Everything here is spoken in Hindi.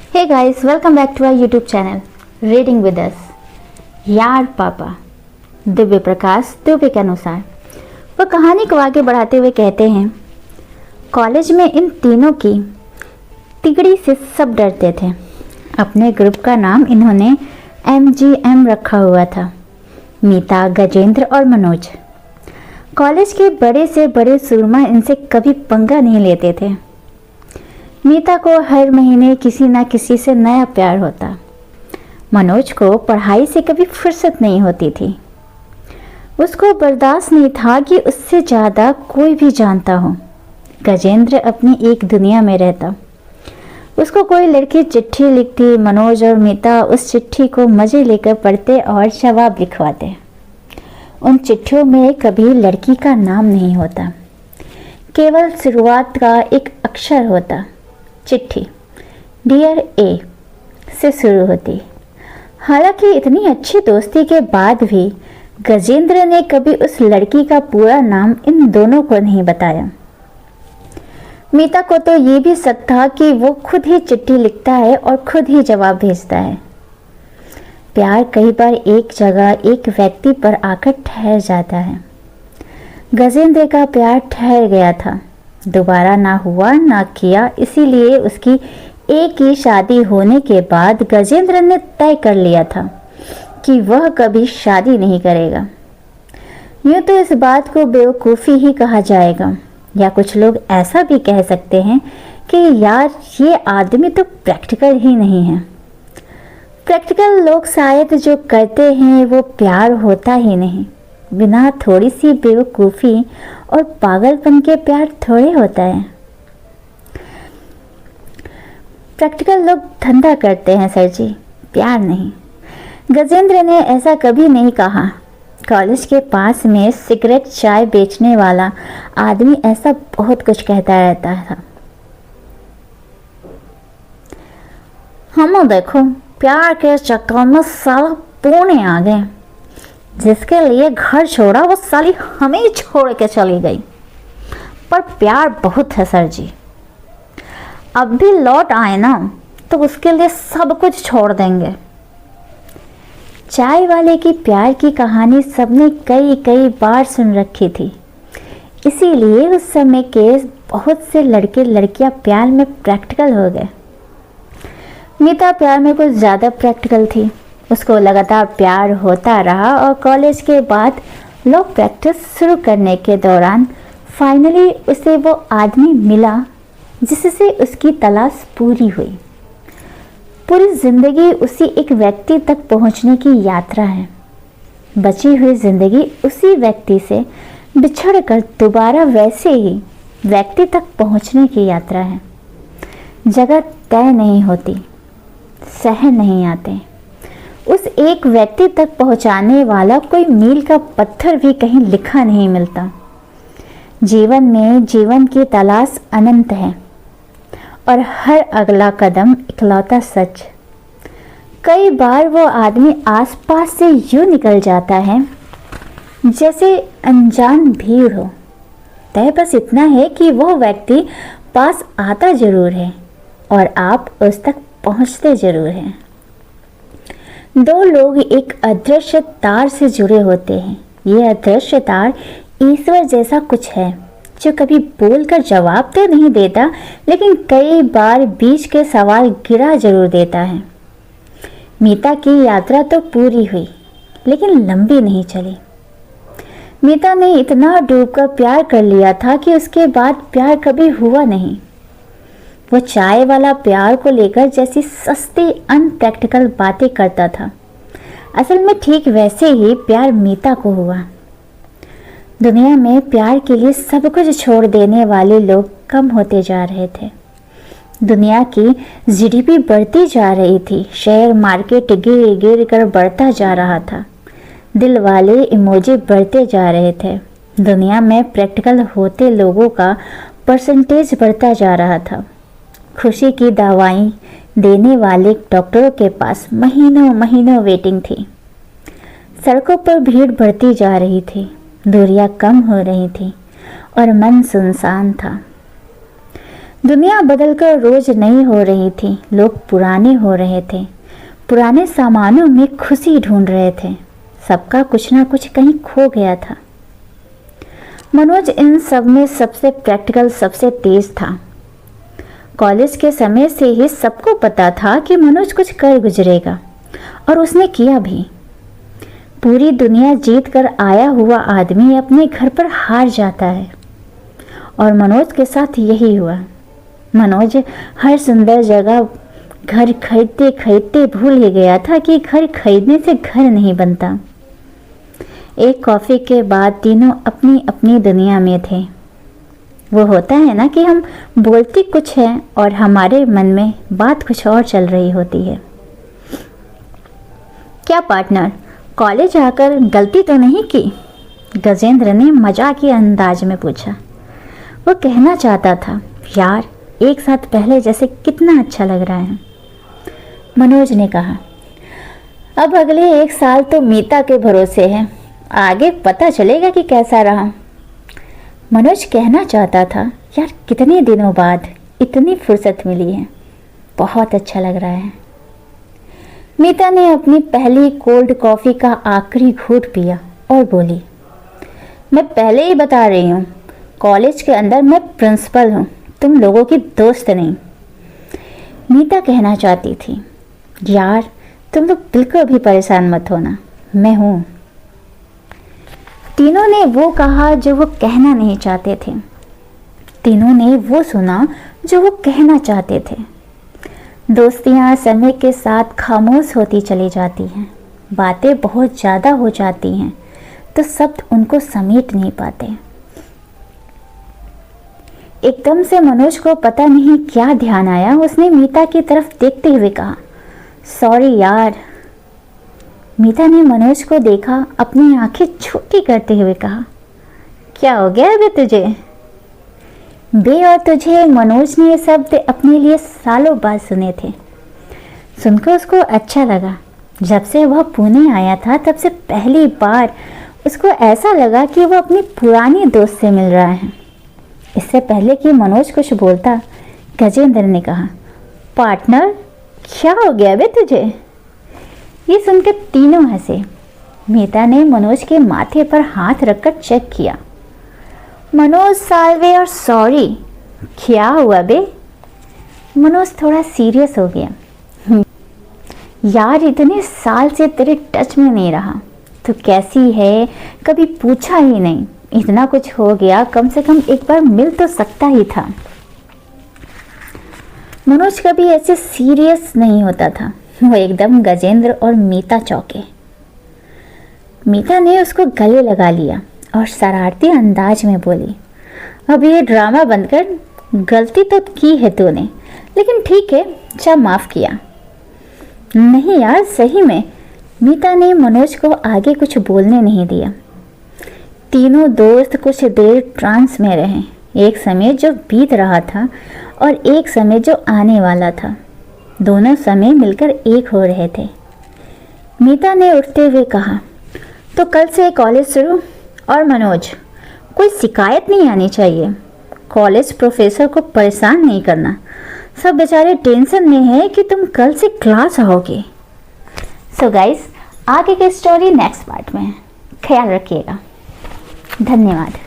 Hey guys, welcome back to our YouTube channel reading with us. यार पापा दिव्य प्रकाश दुबे के अनुसार वह कहानी को आगे बढ़ाते हुए कहते हैं, कॉलेज में इन तीनों की तिगड़ी से सब डरते थे। अपने ग्रुप का नाम इन्होंने MGM रखा हुआ था। मीता, गजेंद्र और मनोज। कॉलेज के बड़े से बड़े सुरमा इनसे कभी पंगा नहीं लेते थे। मीता को हर महीने किसी ना किसी से नया प्यार होता। मनोज को पढ़ाई से कभी फुर्सत नहीं होती थी। उसको बर्दाश्त नहीं था कि उससे ज़्यादा कोई भी जानता हो। गजेंद्र अपनी एक दुनिया में रहता। उसको कोई लड़की चिट्ठी लिखती, मनोज और मीता उस चिट्ठी को मज़े लेकर पढ़ते और जवाब लिखवाते। उन चिट्ठियों में कभी लड़की का नाम नहीं होता, केवल शुरुआत का एक अक्षर होता। चिट्ठी डियर ए से शुरू होती। हालांकि इतनी अच्छी दोस्ती के बाद भी गजेंद्र ने कभी उस लड़की का पूरा नाम इन दोनों को नहीं बताया। मीता को तो ये भी शक था कि वो खुद ही चिट्ठी लिखता है और खुद ही जवाब भेजता है। प्यार कई बार एक जगह एक व्यक्ति पर आकर ठहर जाता है। गजेंद्र का प्यार ठहर गया था, दोबारा ना हुआ ना किया। इसीलिए उसकी एक ही शादी होने के बाद गजेंद्र ने तय कर लिया था कि वह कभी शादी नहीं करेगा। यूँ तो इस बात को बेवकूफ़ी ही कहा जाएगा, या कुछ लोग ऐसा भी कह सकते हैं कि यार ये आदमी तो प्रैक्टिकल ही नहीं है। प्रैक्टिकल लोग शायद जो करते हैं वो प्यार होता ही नहीं। बिना थोड़ी सी बेवकूफ़ी और पागलपन के प्यार थोड़े होता है। प्रैक्टिकल लोग धंधा करते हैं सर जी, प्यार नहीं। गजेंद्र ने ऐसा कभी नहीं कहा। कॉलेज के पास में सिगरेट चाय बेचने वाला आदमी ऐसा बहुत कुछ कहता रहता था। हम देखो प्यार के चक्कर में साला पुणे आ गए। जिसके लिए घर छोड़ा वो साली हमें ही छोड़ के चली गई। पर प्यार बहुत है सर जी। अब भी लौट आए ना तो उसके लिए सब कुछ छोड़ देंगे। चाय वाले की प्यार की कहानी सबने कई कई बार सुन रखी थी। इसीलिए उस समय के बहुत से लड़के लड़कियां प्यार में प्रैक्टिकल हो गए। मीता प्यार में कुछ ज़्यादा प्रैक्टिकल थी। उसको लगातार प्यार होता रहा और कॉलेज के बाद लॉ प्रैक्टिस शुरू करने के दौरान फाइनली उसे वो आदमी मिला जिससे उसकी तलाश पूरी हुई। पूरी ज़िंदगी उसी एक व्यक्ति तक पहुंचने की यात्रा है। बची हुई ज़िंदगी उसी व्यक्ति से बिछड़कर दोबारा वैसे ही व्यक्ति तक पहुंचने की यात्रा है। जगह तय नहीं होती, शहर नहीं आते। उस एक व्यक्ति तक पहुंचाने वाला कोई मील का पत्थर भी कहीं लिखा नहीं मिलता। जीवन में जीवन की तलाश अनंत है और हर अगला कदम इकलौता सच। कई बार वो आदमी आसपास से यूं निकल जाता है जैसे अनजान भीड़ हो। तय बस इतना है कि वह व्यक्ति पास आता जरूर है और आप उस तक पहुंचते जरूर हैं। दो लोग एक अदृश्य तार से जुड़े होते हैं। ये अदृश्य तार ईश्वर जैसा कुछ है जो कभी बोलकर जवाब तो नहीं देता, लेकिन कई बार बीच के सवाल गिरा जरूर देता है। मीता की यात्रा तो पूरी हुई, लेकिन लंबी नहीं चली। मीता ने इतना डूबकर प्यार कर लिया था कि उसके बाद प्यार कभी हुआ नहीं। वो चाय वाला प्यार को लेकर जैसी सस्ती अनप्रैक्टिकल बातें करता था, असल में ठीक वैसे ही प्यार मीता को हुआ। दुनिया में प्यार के लिए सब कुछ छोड़ देने वाले लोग कम होते जा रहे थे। दुनिया की GDP बढ़ती जा रही थी। शेयर मार्केट गिर गिर कर बढ़ता जा रहा था। दिल वाले इमोजी बढ़ते जा रहे थे। दुनिया में प्रैक्टिकल होते लोगों का परसेंटेज बढ़ता जा रहा था। खुशी की दवाई देने वाले डॉक्टरों के पास महीनों महीनों वेटिंग थी। सड़कों पर भीड़ बढ़ती जा रही थी, दूरियां कम हो रही थी और मन सुनसान था। दुनिया बदलकर रोज नई हो रही थी, लोग पुराने हो रहे थे, पुराने सामानों में खुशी ढूंढ रहे थे, सबका कुछ ना कुछ कहीं खो गया था। मनोज इन सब में सबसे प्रैक्टिकल, सबसे तेज था। कॉलेज के समय से ही सबको पता था कि मनोज कुछ कर गुजरेगा, और उसने किया भी। पूरी दुनिया जीत कर आया हुआ आदमी अपने घर पर हार जाता है, और मनोज के साथ यही हुआ। मनोज हर सुंदर जगह घर खरीदते खरीदते भूल ही गया था कि घर खरीदने से घर नहीं बनता। एक कॉफ़ी के बाद तीनों अपनी अपनी दुनिया में थे। वो होता है ना कि हम बोलते कुछ हैं और हमारे मन में बात कुछ और चल रही होती है। क्या पार्टनर, कॉलेज आकर गलती तो नहीं की? गजेंद्र ने मजाकिया अंदाज में पूछा। वो कहना चाहता था, यार एक साथ पहले जैसे कितना अच्छा लग रहा है। मनोज ने कहा, अब अगले 1 साल तो मीता के भरोसे है, आगे पता चलेगा कि कैसा रहा। मनोज कहना चाहता था, यार कितने दिनों बाद इतनी फुर्सत मिली है, बहुत अच्छा लग रहा है। मीता ने अपनी पहली कोल्ड कॉफ़ी का आखिरी घूंट पिया और बोली, मैं पहले ही बता रही हूँ, कॉलेज के अंदर मैं प्रिंसिपल हूँ, तुम लोगों की दोस्त नहीं। मीता कहना चाहती थी, यार तुम लोग बिल्कुल भी परेशान मत होना, मैं हूँ। तीनों ने वो कहा जो वो कहना नहीं चाहते थे। तीनों ने वो सुना जो वो कहना चाहते थे। दोस्तियाँ समय के साथ खामोश होती चली जाती हैं, बातें बहुत ज़्यादा हो जाती हैं तो शब्द उनको समेट नहीं पाते। एकदम से मनोज को पता नहीं क्या ध्यान आया, उसने मीता की तरफ देखते हुए कहा, सॉरी यार। मीता ने मनोज को देखा, अपनी आंखें छोटी करते हुए कहा, क्या हो गया बे तुझे? बे और तुझे, मनोज ने ये शब्द अपने लिए सालों बाद सुने थे। सुनकर उसको अच्छा लगा। जब से वह पुणे आया था तब से पहली बार उसको ऐसा लगा कि वह अपनी पुरानी दोस्त से मिल रहा है। इससे पहले कि मनोज कुछ बोलता, गजेंद्र ने कहा, पार्टनर क्या हो गया बे तुझे? ये सुनकर तीनों हंसे। मीता ने मनोज के माथे पर हाथ रखकर चेक किया। मनोज साल्वे और सॉरी, क्या हुआ बे? मनोज थोड़ा सीरियस हो गया। यार इतने साल से तेरे टच में नहीं रहा, तू कैसी है कभी पूछा ही नहीं, इतना कुछ हो गया, कम से कम एक बार मिल तो सकता ही था। मनोज कभी ऐसे सीरियस नहीं होता था। वो एकदम गजेंद्र और मीता चौंके। मीता ने उसको गले लगा लिया और शरारती अंदाज में बोली, अब ये ड्रामा बंद कर, गलती तो की है तूने, लेकिन ठीक है, अच्छा माफ़ किया। नहीं यार सही में। मीता ने मनोज को आगे कुछ बोलने नहीं दिया। तीनों दोस्त कुछ देर ट्रांस में रहे। एक समय जो बीत रहा था और एक समय जो आने वाला था, दोनों समय मिलकर एक हो रहे थे। मीता ने उठते हुए कहा, तो कल से कॉलेज शुरू। और मनोज, कोई शिकायत नहीं आनी चाहिए, कॉलेज प्रोफेसर को परेशान नहीं करना, सब बेचारे टेंशन में है कि तुम कल से क्लास आओगे। सो गाइस, आगे की स्टोरी नेक्स्ट पार्ट में है, ख्याल रखिएगा। धन्यवाद।